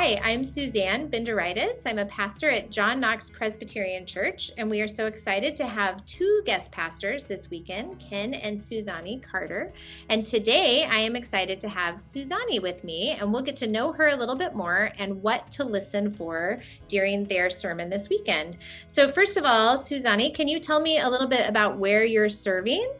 Hi, I'm Susanne Benderitis. I'm a pastor at John Knox Presbyterian Church, and we are so excited to have two guest pastors this weekend, Ken and Susanne Carter. And today I am excited to have Susanne with me, and we'll get to know her a little bit more and what to listen for during their sermon this weekend. So first of all, Susanne, can you tell me a little bit about where you're serving?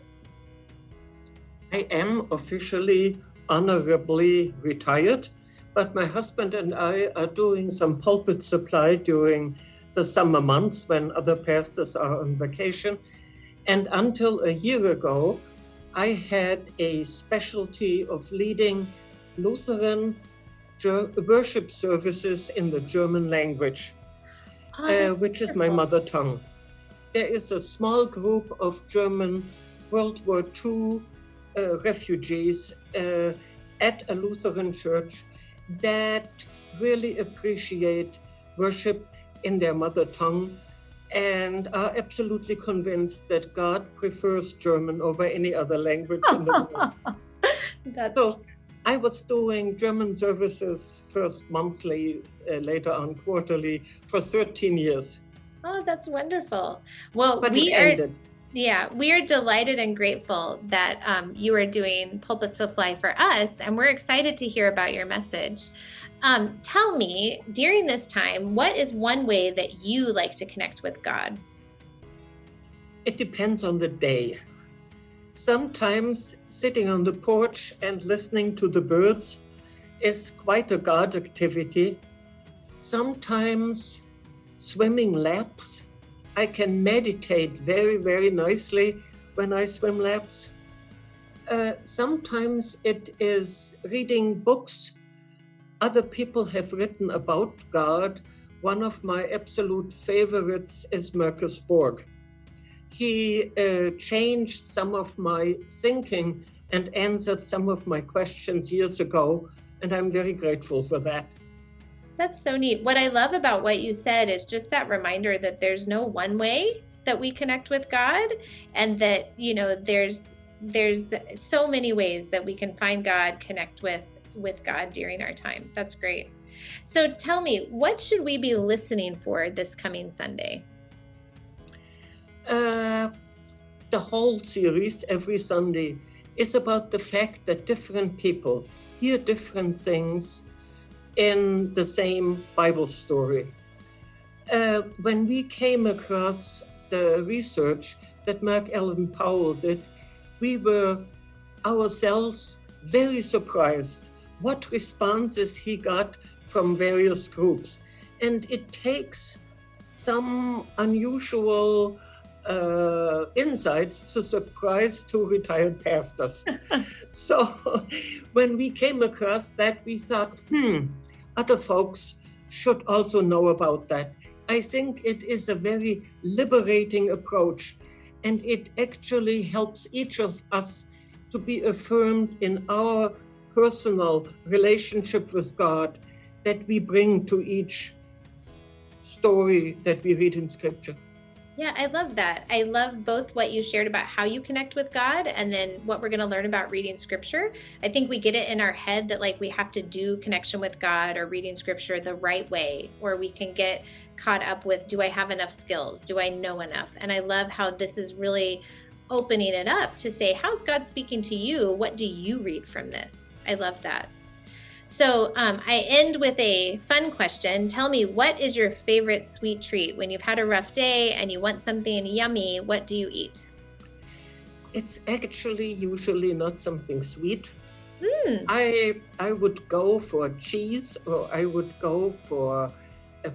I am officially honorably retired, but my husband and I are doing some pulpit supply during the summer months when other pastors are on vacation. And until a year ago, I had a specialty of leading Lutheran worship services in the German language, which is my mother tongue. There is a small group of German World War II refugees at a Lutheran church that really appreciate worship in their mother tongue and are absolutely convinced that God prefers German over any other language in the world. So I was doing German services first monthly, later on quarterly, for 13 years. Oh, that's wonderful. Well, but it ended. Yeah, we are delighted and grateful that you are doing Pulpit Supply for us, and we're excited to hear about your message. Tell me, during this time, what is one way that you like to connect with God? It depends on the day. Sometimes sitting on the porch and listening to the birds is quite a God activity. Sometimes swimming laps. I can meditate very, very nicely when I swim laps. Sometimes it is reading books other people have written about God. One of my absolute favorites is Marcus Borg. He changed some of my thinking and answered some of my questions years ago, and I'm very grateful for that. That's so neat. What I love about what you said is just that reminder that there's no one way that we connect with God, and that, you know, there's so many ways that we can find God, connect with God during our time. That's great. So tell me, what should we be listening for this coming Sunday? The whole series every Sunday is about the fact that different people hear different things in the same Bible story. When we came across the research that Mark Allen Powell did, we were ourselves very surprised what responses he got from various groups. And it takes some unusual insights to surprise two retired pastors. So when we came across that, we thought, other folks should also know about that. I think it is a very liberating approach, and it actually helps each of us to be affirmed in our personal relationship with God that we bring to each story that we read in Scripture. Yeah, I love that. I love both what you shared about how you connect with God and then what we're going to learn about reading Scripture. I think we get it in our head that like we have to do connection with God or reading Scripture the right way, or we can get caught up with, do I have enough skills? Do I know enough? And I love how this is really opening it up to say, how's God speaking to you? What do you read from this? I love that. So I end with a fun question. Tell me, what is your favorite sweet treat? When you've had a rough day and you want something yummy, what do you eat? It's actually usually not something sweet. I would go for cheese, or I would go for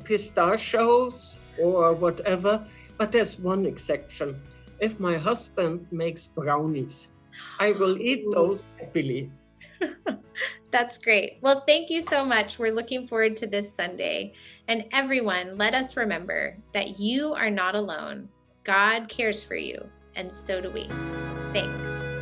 pistachios or whatever, but there's one exception. If my husband makes brownies, I will eat those happily. That's great. Well, thank you so much. We're looking forward to this Sunday. And everyone, let us remember that you are not alone. God cares for you, and so do we. Thanks.